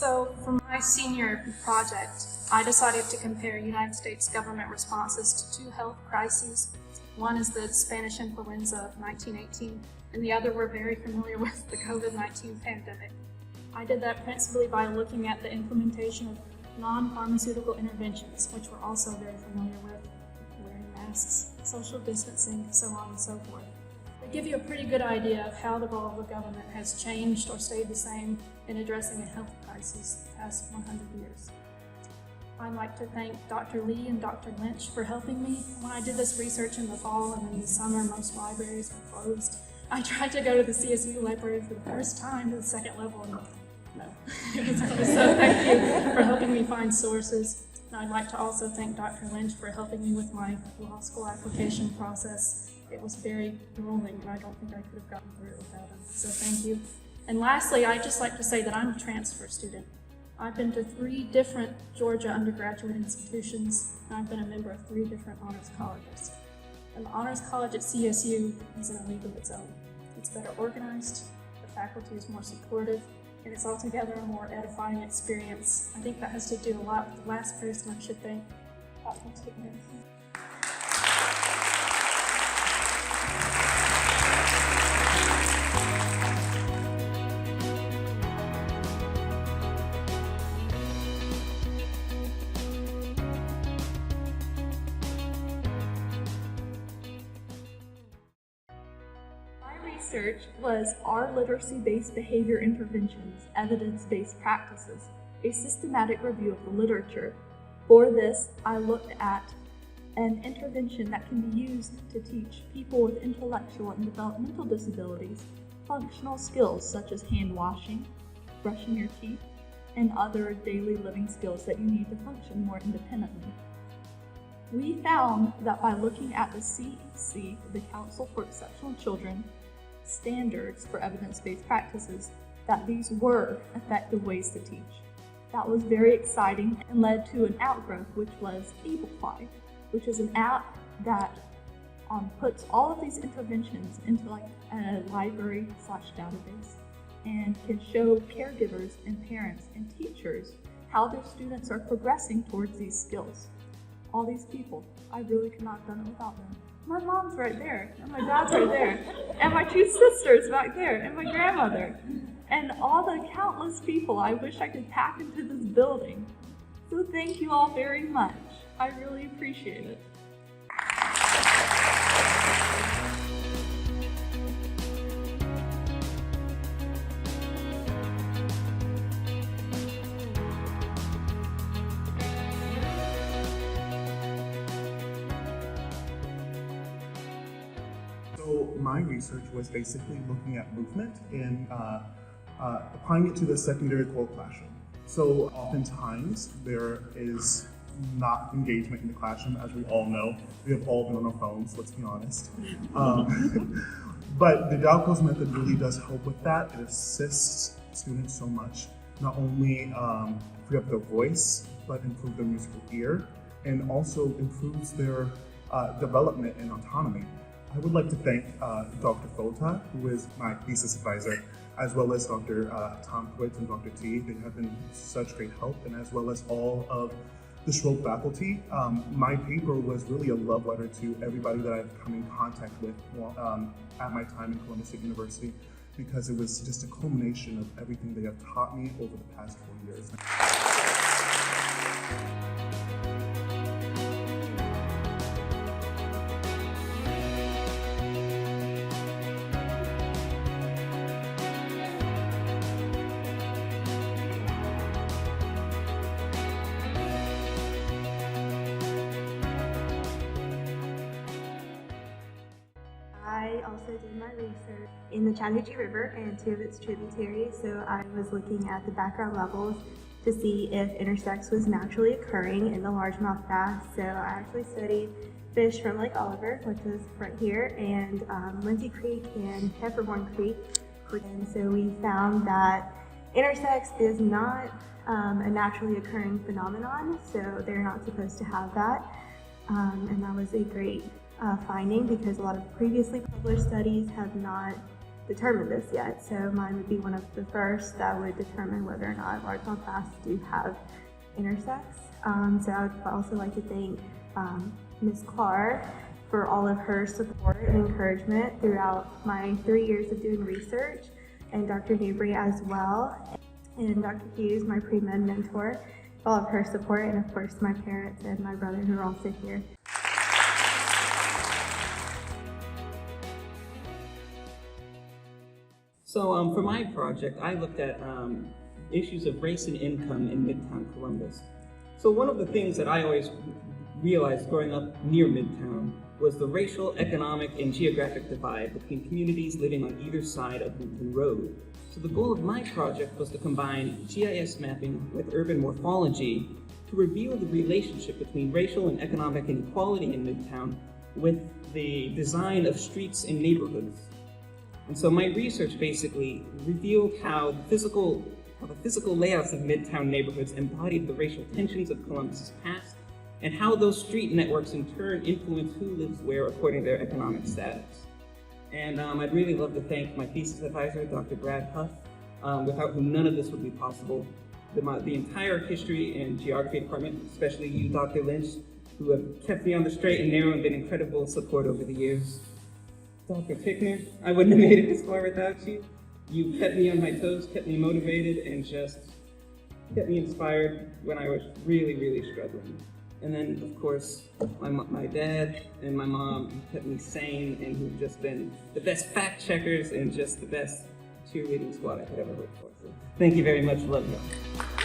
So for my senior project, I decided to compare United States government responses to two health crises. One is the Spanish influenza of 1918, and the other we're very familiar with, the COVID-19 pandemic. I did that principally by looking at the implementation of non-pharmaceutical interventions, which we're also very familiar with, wearing masks, social distancing, so on and so forth. They give you a pretty good idea of how the role of the government has changed or stayed the same in addressing a health crisis the past 100 years. I'd like to thank Dr. Lee and Dr. Lynch for helping me. When I did this research in the fall and in the summer, most libraries were closed. I tried to go to the CSU library for the first time to the second level, and no, it was closed. So thank you for helping me find sources. And I'd like to also thank Dr. Lynch for helping me with my law school application process. It was very grueling, and I don't think I could have gotten through it without him, so thank you. And lastly, I'd just like to say that I'm a transfer student. I've been to 3 different Georgia undergraduate institutions, and I've been a member of 3 different honors colleges. And the honors college at CSU is in a league of its own. It's better organized, the faculty is more supportive, and it's altogether a more edifying experience. I think that has to do a lot with the last person I should thank, Dr. Tickman. Research was Are Literacy-Based Behavior Interventions Evidence-Based Practices? A systematic review of the literature. For this, I looked at an intervention that can be used to teach people with intellectual and developmental disabilities functional skills such as hand washing, brushing your teeth, and other daily living skills that you need to function more independently. We found that by looking at the CEC, the Council for Exceptional Children, standards for evidence-based practices, that these were effective ways to teach. That was very exciting and led to an outgrowth, which was AbleFly, which is an app that puts all of these interventions into like a library/database and can show caregivers and parents and teachers how their students are progressing towards these skills. All these people, I really could not have done it without them. My mom's right there, and my dad's right there, and my 2 sisters back there, and my grandmother, and all the countless people I wish I could pack into this building. So thank you all very much. I really appreciate it. So my research was basically looking at movement and applying it to the secondary core classroom. So oftentimes there is not engagement in the classroom, as we all know. We have all been on our phones, let's be honest. But the Dalco's method really does help with that. It assists students so much, not only free up their voice, but improve their musical ear, and also improves their development and autonomy. I would like to thank Dr. Fota, who is my thesis advisor, as well as Dr. Tom Twitz and Dr. T. They have been such great help, and as well as all of the Schroep faculty. My paper was really a love letter to everybody that I've come in contact with at my time in Columbus State University, because it was just a culmination of everything they have taught me over the past 4 years. I also did my research in the Chattahoochee River and 2 of its tributaries, so I was looking at the background levels to see if intersex was naturally occurring in the largemouth bass. So I actually studied fish from Lake Oliver, which is right here, and Lindsay Creek and Heiferhorn Creek. And so we found that intersex is not a naturally occurring phenomenon, so they're not supposed to have that. And that was a great finding, because a lot of previously published studies have not determined this yet. So mine would be one of the first that would determine whether or not large cell classes do have intersex. So I would also like to thank Ms. Clark for all of her support and encouragement throughout my 3 years of doing research, and Dr. Newbury as well, and Dr. Hughes, my pre-med mentor, for all of her support, and of course my parents and my brother who are also here. So for my project, I looked at issues of race and income in Midtown Columbus. So one of the things that I always realized growing up near Midtown was the racial, economic, and geographic divide between communities living on either side of Lincoln Road. So the goal of my project was to combine GIS mapping with urban morphology to reveal the relationship between racial and economic inequality in Midtown with the design of streets and neighborhoods. And so my research basically revealed how the physical layouts of Midtown neighborhoods embodied the racial tensions of Columbus's past, and how those street networks in turn influence who lives where according to their economic status. And I'd really love to thank my thesis advisor, Dr. Brad Huff, without whom none of this would be possible. The entire history and geography department, especially you, Dr. Lynch, who have kept me on the straight and narrow and been incredible support over the years. Dr. Tickner, I wouldn't have made it this far without you. You kept me on my toes, kept me motivated, and just kept me inspired when I was really, really struggling. And then, of course, my dad and my mom kept me sane and who've just been the best fact checkers and just the best cheerleading squad I could ever hope for. So thank you very much. Love you.